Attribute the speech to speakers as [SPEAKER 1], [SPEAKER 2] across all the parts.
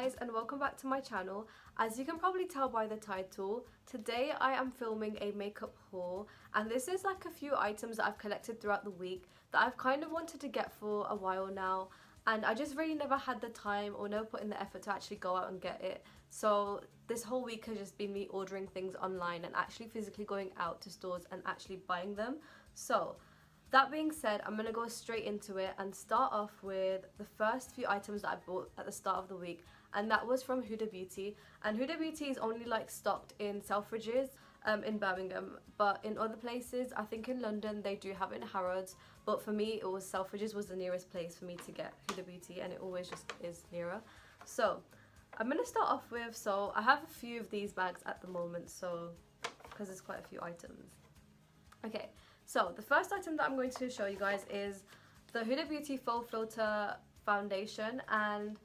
[SPEAKER 1] guys, and welcome back to my channel. As you can probably tell by the title, today I am filming a makeup haul, and this is like a few items that I've collected throughout the week that I've kind of wanted to get for a while now, and I just really never had the time or never put in the effort to actually go out and get it. So this whole week has just been me ordering things online and actually physically going out to stores and actually buying them. So that being said, I'm going to go straight into it and start off with the first few items that I bought at the start of the week, and that was from Huda Beauty. And Huda Beauty is only like stocked in Selfridges in Birmingham, but in other places, I think in London they do have it in Harrods, but for me it was Selfridges was the nearest place for me to get Huda Beauty, and it always just is nearer. So I'm going to start off with, so I have a few of these bags at the moment, so because there's quite a few items. Okay, so the first item that I'm going to show you guys is the Huda Beauty Faux Filter Foundation, and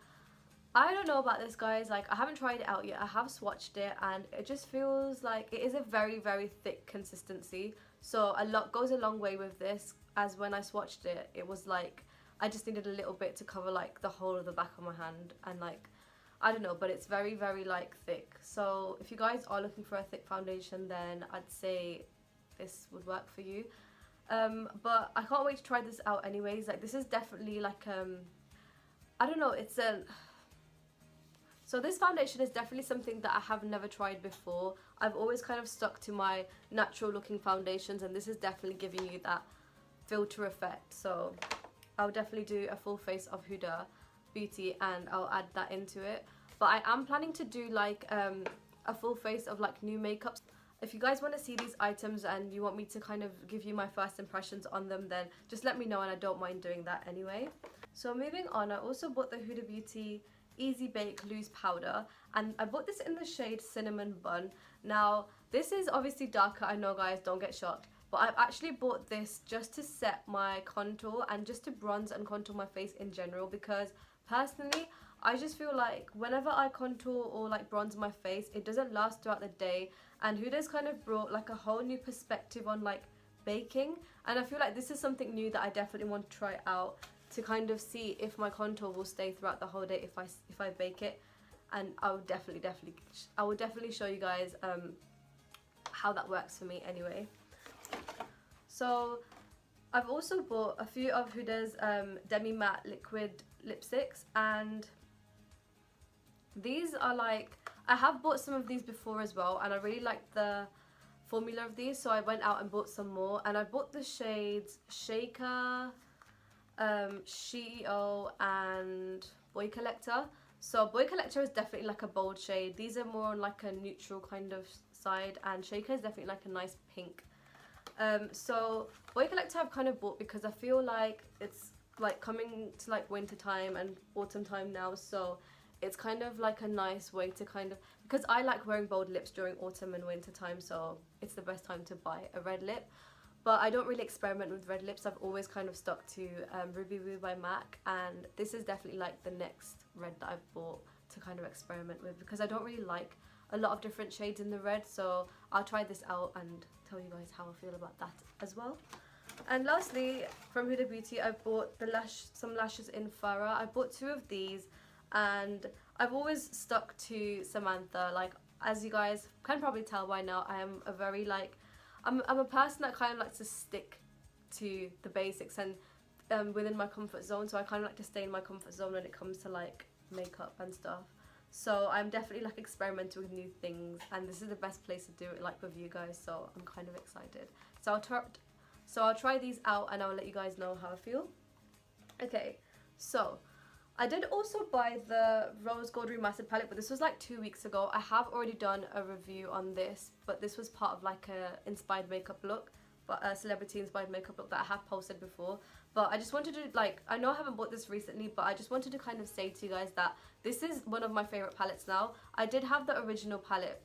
[SPEAKER 1] I don't know about this, guys, like I haven't tried it out yet. I have swatched it and it just feels like it is a very thick consistency, so a lot goes a long way with this, as when I swatched it, it was like I just needed a little bit to cover like the whole of the back of my hand, and like I don't know, but it's very like thick. So if you guys are looking for a thick foundation, then I'd say this would work for you. But I can't wait to try this out anyways. Like this is definitely like I don't know, it's a so this foundation is definitely something that I have never tried before. I've always kind of stuck to my natural looking foundations, and this is definitely giving you that filter effect. So I'll definitely do a full face of Huda Beauty and I'll add that into it. But I am planning to do like a full face of like new makeups. If you guys want to see these items and you want me to kind of give you my first impressions on them, then just let me know and I don't mind doing that anyway. So moving on, I also bought the Huda Beauty Easy Bake Loose Powder, and I bought this in the shade Cinnamon Bun. Now this is obviously darker, I know guys, don't get shocked, but I've actually bought this just to set my contour and just to bronze and contour my face in general, because personally I just feel like whenever I contour or like bronze my face, it doesn't last throughout the day, and Huda's kind of brought like a whole new perspective on like baking, and I feel like this is something new that I definitely want to try out to kind of see if my contour will stay throughout the whole day if I bake it. And I will definitely show you guys how that works for me anyway. So I've also bought a few of Huda's Demi Matte Liquid Lipsticks, and these are like, I have bought some of these before as well, and I really like the formula of these, so I went out and bought some more, and I bought the shades Shaker, CEO and Boy Collector. So Boy Collector is definitely like a bold shade, these are more on like a neutral kind of side, and Shaker is definitely like a nice pink. So Boy Collector I've kind of bought because I feel like it's like coming to like winter time and autumn time now, so it's kind of like a nice way to kind of, because I like wearing bold lips during autumn and winter time, so it's the best time to buy a red lip. But I don't really experiment with red lips, I've always kind of stuck to Ruby Woo by MAC, and this is definitely like the next red that I've bought to kind of experiment with, because I don't really like a lot of different shades in the red, so I'll try this out and tell you guys how I feel about that as well. And lastly, from Huda Beauty, I bought some lashes in Farah. I bought two of these, and I've always stuck to Samantha. Like, as you guys can probably tell by now, I am a very like, I'm a person that kind of likes to stick to the basics and within my comfort zone, so I kind of like to stay in my comfort zone when it comes to like makeup and stuff. So I'm definitely like experimenting with new things, and this is the best place to do it, like with you guys, so I'm kind of excited. So I'll try these out and I'll let you guys know how I feel. Okay, so I did also buy the Rose Gold Remastered palette, but this was like 2 weeks ago. I have already done a review on this, but this was part of like a inspired makeup look, but a celebrity inspired makeup look that I have posted before. But I just wanted to, like, I know I haven't bought this recently, but I just wanted to kind of say to you guys that this is one of my favourite palettes now. I did have the original palette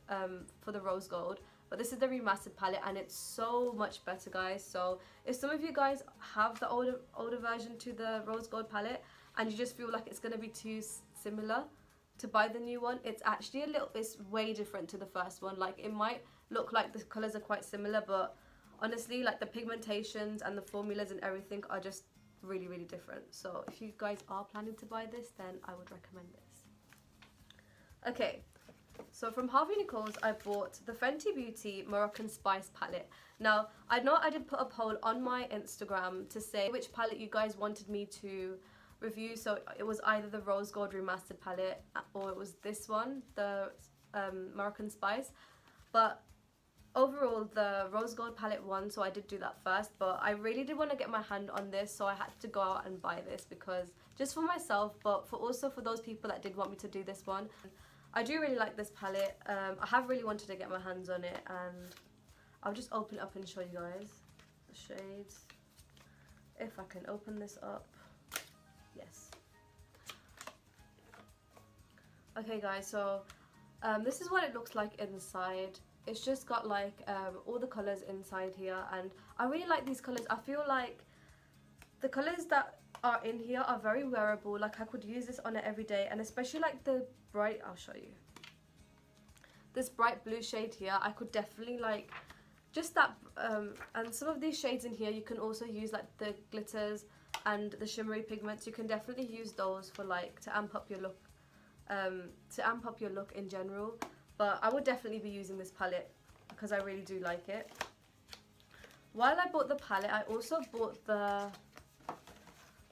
[SPEAKER 1] for the Rose Gold, but this is the remastered palette, and it's so much better, guys. So if some of you guys have the older version to the Rose Gold palette and you just feel like it's going to be too similar to buy the new one, it's actually it's way different to the first one. Like, it might look like the colours are quite similar, but honestly, like, the pigmentations and the formulas and everything are just really different. So if you guys are planning to buy this, then I would recommend this. Okay, so from Harvey Nichols, I bought the Fenty Beauty Moroccan Spice palette. Now, I know I did put a poll on my Instagram to say which palette you guys wanted me to review. So it was either the Rose Gold Remastered palette or it was this one, the Moroccan Spice. But overall, the Rose Gold palette won, so I did do that first. But I really did want to get my hand on this, so I had to go out and buy this because just for myself, but for also for those people that did want me to do this one. I do really like this palette. I have really wanted to get my hands on it, and I'll just open it up and show you guys the shades. If I can open this up. Yes. Okay guys, so this is what it looks like inside. It's just got like all the colours inside here, and I really like these colours. I feel like the colours that are in here are very wearable. Like I could use this on it every day, and especially like the bright, I'll show you. This bright blue shade here, I could definitely like just that, and some of these shades in here you can also use like the glitters and the shimmery pigments. You can definitely use those for like to amp up your look, in general. But I would definitely be using this palette because I really do like it. While I bought the palette, I also bought the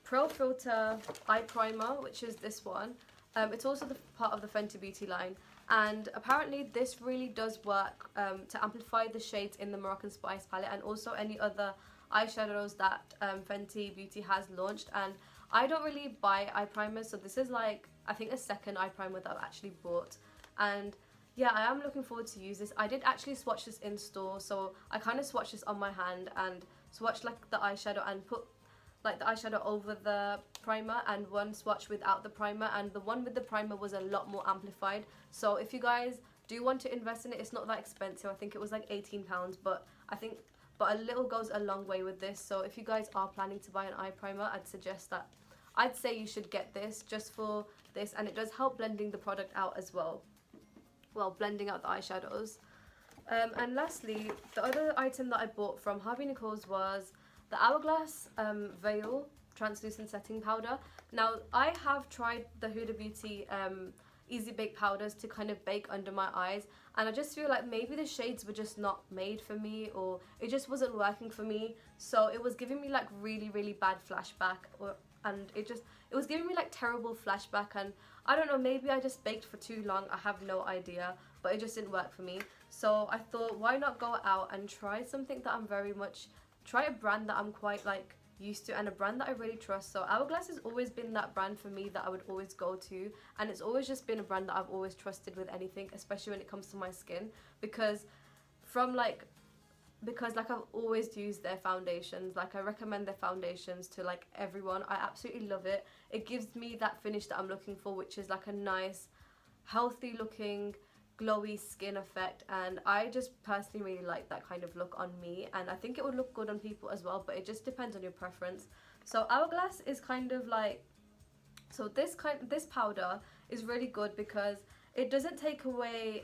[SPEAKER 1] Pro Filter Eye Primer, which is this one. It's also part of the Fenty Beauty line, and apparently this really does work to amplify the shades in the Moroccan Spice palette and also any other eyeshadows that Fenty Beauty has launched. And I don't really buy eye primers, so this is like I think a second eye primer that I've actually bought. And yeah, I am looking forward to use this. I did actually swatch this in store, so I kind of swatched this on my hand and swatched like the eyeshadow and put like the eyeshadow over the primer, and one swatch without the primer, and the one with the primer was a lot more amplified. So if you guys do want to invest in it, it's not that expensive. I think it was like £18, but a little goes a long way with this. So if you guys are planning to buy an eye primer, I'd say you should get this just for this, and it does help blending the product out as well. Well, blending out the eyeshadows. And lastly, the other item that I bought from Harvey Nichols was the Hourglass Veil Translucent Setting Powder. Now, I have tried the Huda Beauty Easy Bake Powders to kind of bake under my eyes, and I just feel like maybe the shades were just not made for me, or it just wasn't working for me. So it was giving me like really, really bad flashback, and it was giving me like terrible flashback, and I don't know, maybe I just baked for too long, I have no idea, but it just didn't work for me. So I thought, why not go out and try something that try a brand that I'm quite like used to, and a brand that I really trust. So Hourglass has always been that brand for me that I would always go to, and it's always just been a brand that I've always trusted with anything, especially when it comes to my skin, because like I've always used their foundations. Like I recommend their foundations to like everyone. I absolutely love it. It gives me that finish that I'm looking for, which is like a nice, healthy looking, glowy skin effect, and I just personally really like that kind of look on me, and I think it would look good on people as well, but it just depends on your preference. So Hourglass is kind of like, so this powder is really good because it doesn't take away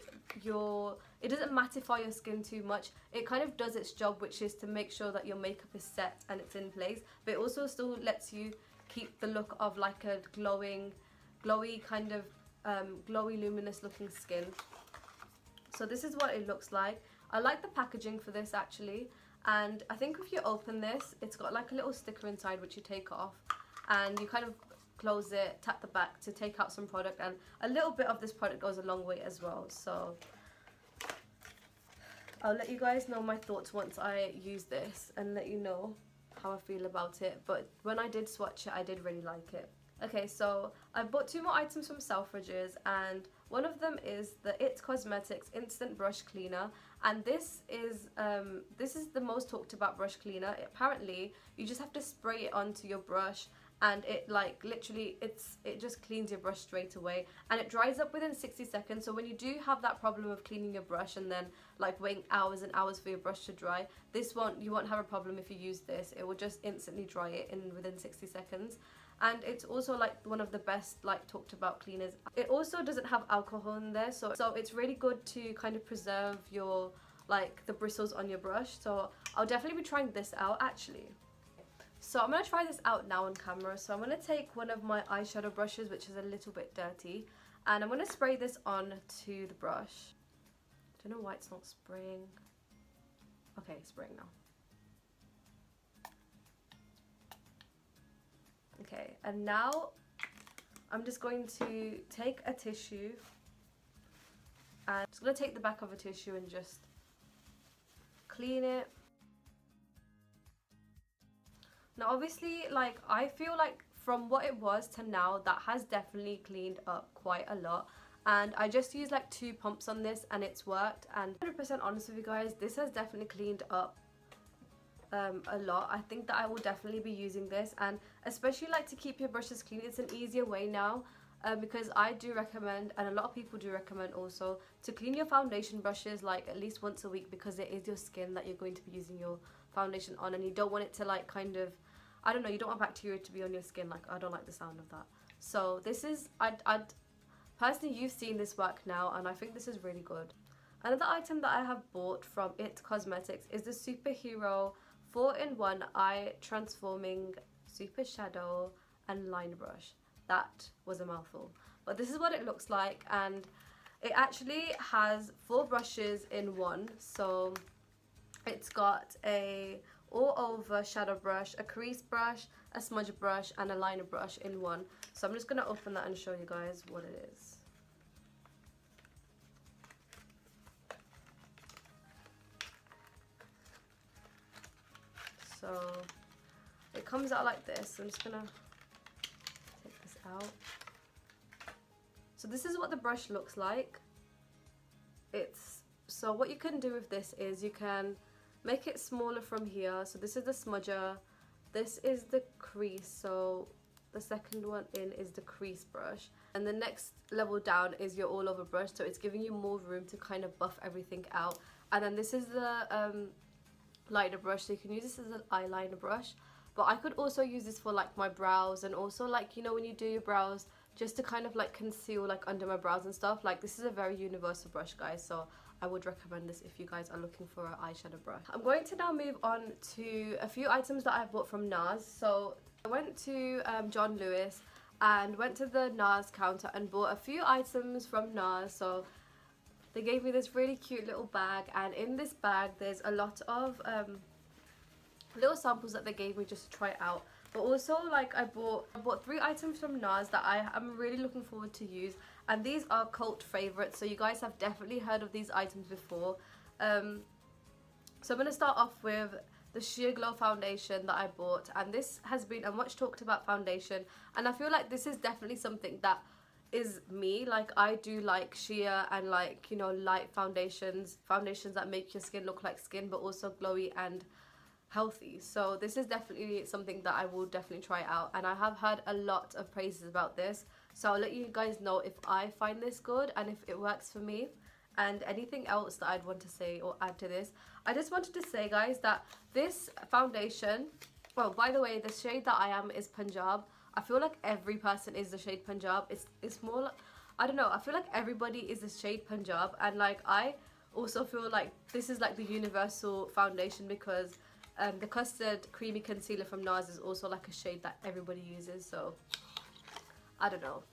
[SPEAKER 1] it doesn't mattify your skin too much. It kind of does its job, which is to make sure that your makeup is set and it's in place, but it also still lets you keep the look of like a glowy kind of glowy luminous looking skin. So this is what it looks like. I like the packaging for this actually, and I think if you open this, it's got like a little sticker inside which you take off, and you kind of close it, tap the back to take out some product, and a little bit of this product goes a long way as well. So I'll let you guys know my thoughts once I use this and let you know how I feel about it, but when I did swatch it, I did really like it. Okay, so I bought two more items from Selfridges, and one of them is the It Cosmetics Instant Brush Cleaner, and this is the most talked about brush cleaner. Apparently, you just have to spray it onto your brush, and it like literally it just cleans your brush straight away, and it dries up within 60 seconds. So when you do have that problem of cleaning your brush and then like waiting hours and hours for your brush to dry, you won't have a problem if you use this. It will just instantly dry it within 60 seconds. And it's also like one of the best like talked about cleaners. It also doesn't have alcohol in there, so it's really good to kind of preserve your like the bristles on your brush. So I'll definitely be trying this out actually. So I'm going to try this out now on camera. So I'm going to take one of my eyeshadow brushes, which is a little bit dirty, And I'm going to spray this on to the brush. I don't know why it's not spraying. Okay, spraying now. Okay, and now I'm just going to take a tissue, and I'm just going to take the back of a tissue and just clean it. Now obviously, like, I feel like from what it was to now, that has definitely cleaned up quite a lot. And I just used like 2 pumps on this and it's worked. And 100% honest with you guys, this has definitely cleaned up a lot. I think that I will definitely be using this, and especially like to keep your brushes clean, it's an easier way now. Because I do recommend, and a lot of people do recommend also, to clean your foundation brushes like at least once a week, because it is your skin that you're going to be using your foundation on, and you don't want it to like kind of, I don't know, you don't want bacteria to be on your skin. Like, I don't like the sound of that. So this is, I'd personally, you've seen this work now, and I think this is really good. Another item that I have bought from It Cosmetics is the Superhero 4-in-1 Eye Transforming Super Shadow and Liner Brush. That was a mouthful, but this is what it looks like, and it actually has 4 brushes in one. So it's got a all over shadow brush, a crease brush, a smudge brush, and a liner brush in one. So I'm just going to open that and show you guys what it is. So it comes out like this. I'm just going to take this out. So this is what the brush looks like. So what you can do with this is you can make it smaller from here. So this is the smudger, this is the crease, so the second one in is the crease brush, and the next level down is your all over brush, so it's giving you more room to kind of buff everything out. And then this is the liner brush, so you can use this as an eyeliner brush, but I could also use this for like my brows, and also like, you know, when you do your brows, just to kind of like conceal like under my brows and stuff. Like, this is a very universal brush, guys, so I would recommend this if you guys are looking for an eyeshadow brush. I'm going to now move on to a few items that I've bought from NARS. So I went to John Lewis and went to the NARS counter and bought a few items from NARS. So they gave me this really cute little bag, and in this bag there's a lot of little samples that they gave me just to try it out. But also, like, I bought 3 items from NARS that I'm really looking forward to use, and these are cult favorites, so you guys have definitely heard of these items before. So I'm going to start off with the Sheer Glow foundation that I bought, and this has been a much talked about foundation, and I feel like this is definitely something that is me. Like, I do like sheer and, like, you know, light foundations that make your skin look like skin but also glowy and healthy. So this is definitely something that I will definitely try out, and I have heard a lot of praises about this, so I'll let you guys know if I find this good and if it works for me. And anything else that I'd want to say or add to this, I just wanted to say, guys, that this foundation, well, by the way, the shade that I am is Punjab. I feel like every person is the shade Punjab. It's more like, I don't know, I feel like everybody is the shade Punjab, and like I also feel like this is like the universal foundation, because the custard creamy concealer from NARS is also like a shade that everybody uses, so I don't know.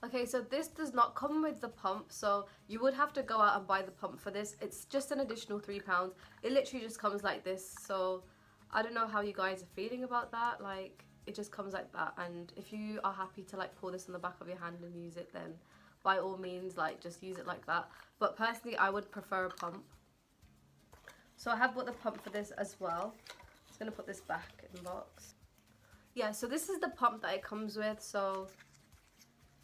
[SPEAKER 1] Okay, so this does not come with the pump, so you would have to go out and buy the pump for this. It's just an additional £3. It literally just comes like this, so I don't know how you guys are feeling about that. Like, it just comes like that, and if you are happy to like pour this on the back of your hand and use it, then by all means, like, just use it like that. But personally, I would prefer a pump. So I have bought the pump for this as well. I'm just going to put this back in the box. Yeah, so this is the pump that it comes with. So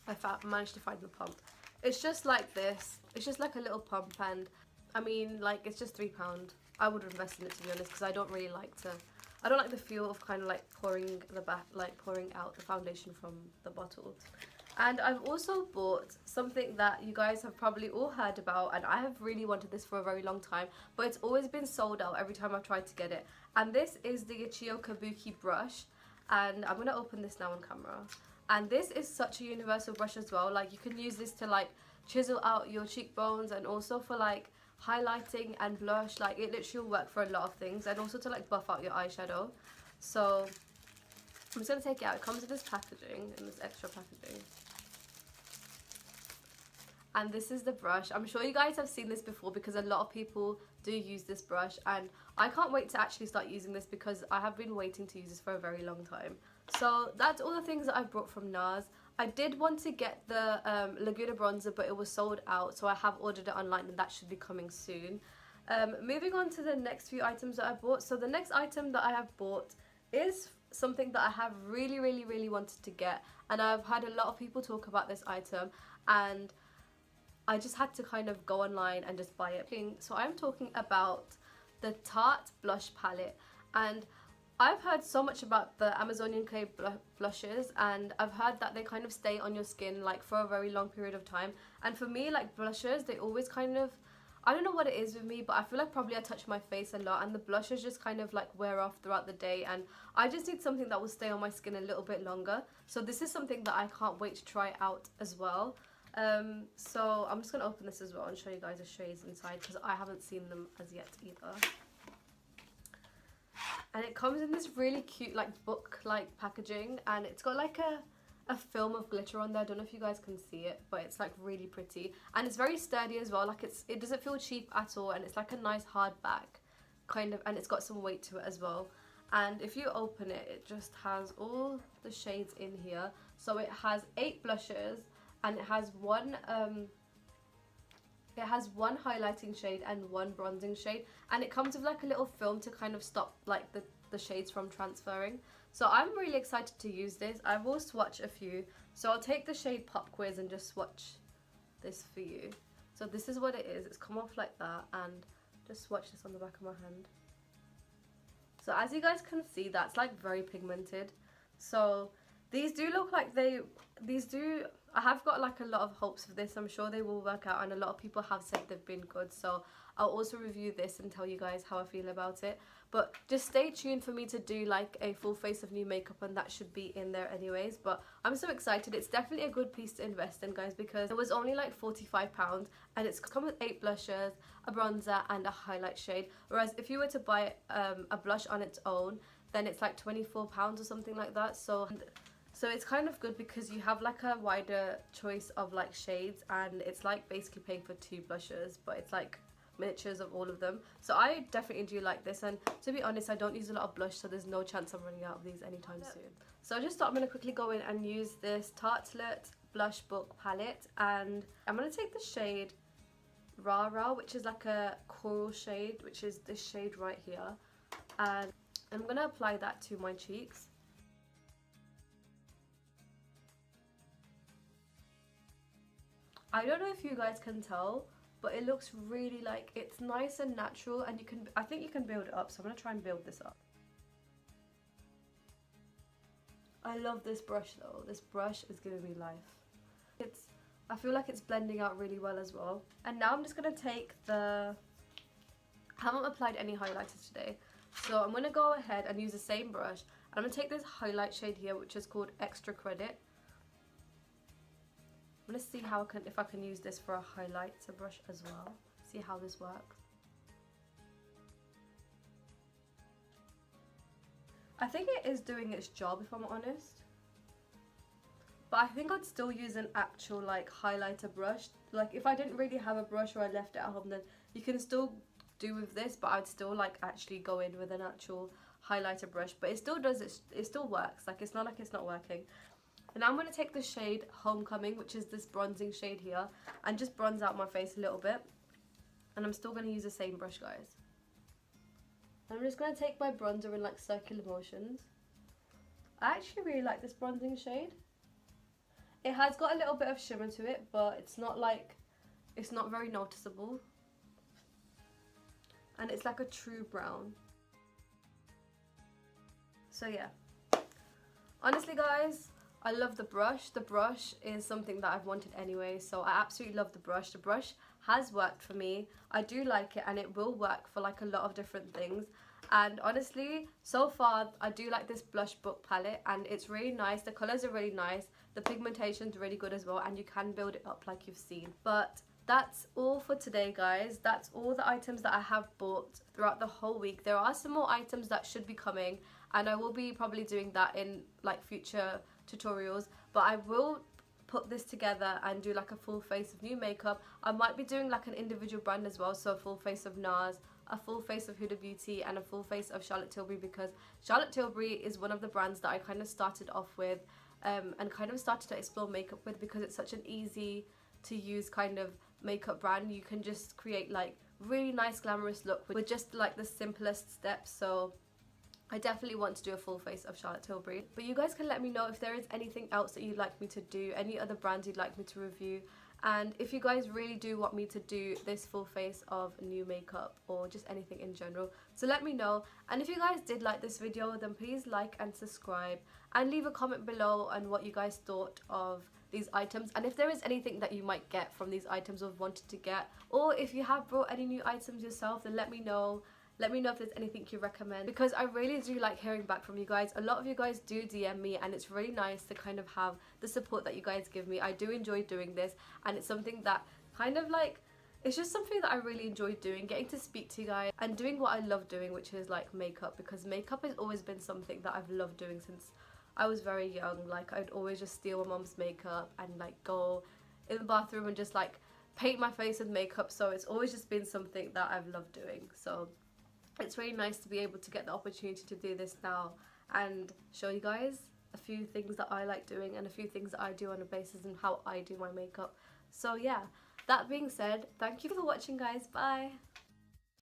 [SPEAKER 1] I managed to find the pump. It's just like this. It's just like a little pump, and I mean, like, it's just £3. I would invest in it, to be honest, because I don't really like to, I don't like the feel of kind of like pouring out the foundation from the bottle. And I've also bought something that you guys have probably all heard about, and I have really wanted this for a very long time, but it's always been sold out every time I've tried to get it. And this is the Ichio Kabuki brush, and I'm going to open this now on camera. And this is such a universal brush as well. Like, you can use this to like chisel out your cheekbones, and also for like highlighting and blush. Like, it literally will work for a lot of things, and also to like buff out your eyeshadow. So I'm just going to take it out. It comes with this packaging, and this extra packaging. And this is the brush. I'm sure you guys have seen this before because a lot of people do use this brush, and I can't wait to actually start using this because I have been waiting to use this for a very long time. So that's all the things that I brought from NARS. I did want to get the Laguna bronzer, but it was sold out, so I have ordered it online and that should be coming soon. Moving on to the next few items that I bought. So the next item that I have bought is something that I have really wanted to get, and I've had a lot of people talk about this item, and I just had to kind of go online and just buy it. So I'm talking about the Tarte blush palette, and I've heard so much about the Amazonian clay blushes, and I've heard that they kind of stay on your skin like for a very long period of time. And for me, like blushes, they always kind of, I don't know what it is with me, but I feel like probably I touch my face a lot and the blushes just kind of like wear off throughout the day, and I just need something that will stay on my skin a little bit longer. So this is something that I can't wait to try out as well. So I'm just going to open this as well and show you guys the shades inside because I haven't seen them as yet either. And it comes in this really cute like book like packaging, and it's got like a film of glitter on there. I don't know if you guys can see it, but it's like really pretty, and it's very sturdy as well. Like it doesn't feel cheap at all, and it's like a nice hardback kind of, and it's got some weight to it as well. And if you open it, it just has all the shades in here. So it has 8 blushes, and it has one highlighting shade and 1 bronzing shade, and it comes with like a little film to kind of stop like the shades from transferring. So I'm really excited to use this. I will swatch a few, so I'll take the shade Pop Quiz and just swatch this for you. So this is what it is. It's come off like that, and just swatch this on the back of my hand. So as you guys can see, that's like very pigmented. So these do look like I have got like a lot of hopes for this. I'm sure they will work out, and a lot of people have said they've been good. So I'll also review this and tell you guys how I feel about it. But just stay tuned for me to do like a full face of new makeup, and that should be in there anyways. But I'm so excited. It's definitely a good piece to invest in, guys, because it was only like £45, and it's come with 8 blushes, a bronzer and a highlight shade. Whereas if you were to buy a blush on its own, then it's like £24 or something like that. So it's kind of good because you have like a wider choice of like shades, and it's like basically paying for 2 blushes, but it's like miniatures of all of them. So I definitely do like this, and to be honest, I don't use a lot of blush, so there's no chance I'm running out of these anytime soon. So I just thought I'm going to quickly go in and use this Tartelette blush book palette, and I'm going to take the shade Rara, which is like a coral shade, which is this shade right here, and I'm going to apply that to my cheeks. I don't know if you guys can tell, but it looks really like, it's nice and natural, and I think you can build it up, so I'm going to try and build this up. I love this brush though. This brush is giving me life. I feel like it's blending out really well as well. And now I'm just going to take I haven't applied any highlighters today, so I'm going to go ahead and use the same brush, and I'm going to take this highlight shade here, which is called Extra Credit. I'm going to see if I can use this for a highlighter brush as well. See how this works. I think it is doing its job, if I'm honest. But I think I'd still use an actual like highlighter brush. Like if I didn't really have a brush or I left it at home, then you can still do with this, but I'd still like actually go in with an actual highlighter brush. But it still does it still works. Like it's not like it's not working. And now I'm going to take the shade Homecoming, which is this bronzing shade here, and just bronze out my face a little bit. And I'm still going to use the same brush, guys. I'm just going to take my bronzer in like circular motions. I actually really like this bronzing shade. It has got a little bit of shimmer to it, but it's not very noticeable. And it's like a true brown. So yeah. Honestly, guys, I love the brush. The brush is something that I've wanted anyway, so I absolutely love the brush. The brush has worked for me. I do like it, and it will work for like a lot of different things. And honestly, so far, I do like this blush book palette, and it's really nice. The colours are really nice. The pigmentation's really good as well, and you can build it up like you've seen. But that's all for today, guys. That's all the items that I have bought throughout the whole week. There are some more items that should be coming, and I will be probably doing that in like future tutorials, but I will put this together and do like a full face of new makeup. I might be doing like an individual brand as well, so a full face of NARS, a full face of Huda Beauty, and a full face of Charlotte Tilbury, because Charlotte Tilbury is one of the brands that I kind of started off with and kind of started to explore makeup with, because it's such an easy to use kind of makeup brand. You can just create like really nice glamorous look with just like the simplest steps. So I definitely want to do a full face of Charlotte Tilbury. But you guys can let me know if there is anything else that you'd like me to do, any other brands you'd like me to review, and if you guys really do want me to do this full face of new makeup or just anything in general. So let me know. And if you guys did like this video, then please like and subscribe and leave a comment below on what you guys thought of these items, and if there is anything that you might get from these items or wanted to get, or if you have brought any new items yourself, then let me know. Let me know if there's anything you recommend, because I really do like hearing back from you guys. A lot of you guys do DM me, and it's really nice to kind of have the support that you guys give me. I do enjoy doing this, and it's something that kind of like, it's just something that I really enjoy doing, getting to speak to you guys and doing what I love doing, which is like makeup, because makeup has always been something that I've loved doing since I was very young. Like, I'd always just steal my mom's makeup and like go in the bathroom and just like paint my face with makeup. So it's always just been something that I've loved doing. So it's really nice to be able to get the opportunity to do this now and show you guys a few things that I like doing and a few things that I do on a basis and how I do my makeup. So yeah, that being said, thank you for watching guys. Bye.